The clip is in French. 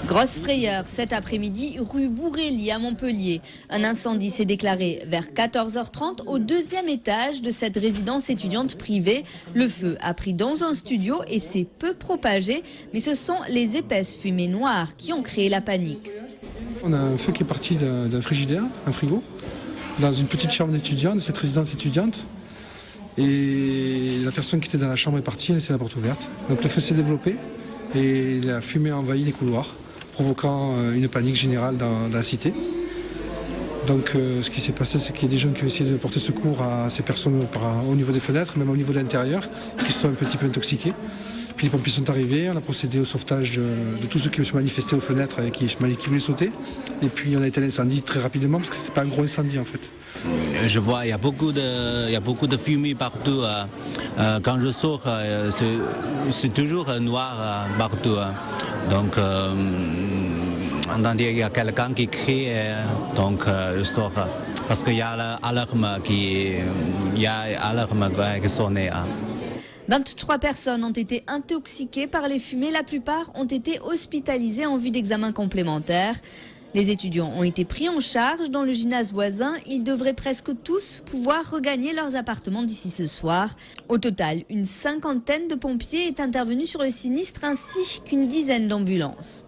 Grosse frayeur cet après-midi rue Bourrély à Montpellier. Un incendie s'est déclaré vers 14h30 au deuxième étage de cette résidence étudiante privée. Le feu a pris dans un studio et s'est peu propagé, mais ce sont les épaisses fumées noires qui ont créé la panique. On a un feu qui est parti d'un frigidaire, un frigo, dans une petite chambre d'étudiant de cette résidence étudiante. Et la personne qui était dans la chambre est partie, elle a laissé la porte ouverte. Donc le feu s'est développé. Et la fumée a envahi les couloirs, provoquant une panique générale dans la cité. Donc ce qui s'est passé, c'est qu'il y a des gens qui ont essayé de porter secours à ces personnes au niveau des fenêtres, même au niveau de l'intérieur, qui se sont un petit peu intoxiqués. Puis les pompiers sont arrivés, on a procédé au sauvetage de tous ceux qui se manifestaient aux fenêtres et qui voulaient sauter. Et puis on a éteint l'incendie très rapidement, parce que ce n'était pas un gros incendie en fait. Je vois, il y a beaucoup de fumée partout. Quand je sors, c'est toujours noir partout. Donc, on entend dire qu'il y a quelqu'un qui crie, donc je sors. Parce qu'il y a l'alarme qui sonne. 23 personnes ont été intoxiquées par les fumées. La plupart ont été hospitalisées en vue d'examens complémentaires. Les étudiants ont été pris en charge dans le gymnase voisin. Ils devraient presque tous pouvoir regagner leurs appartements d'ici ce soir. Au total, une cinquantaine de pompiers est intervenue sur le sinistre ainsi qu'une dizaine d'ambulances.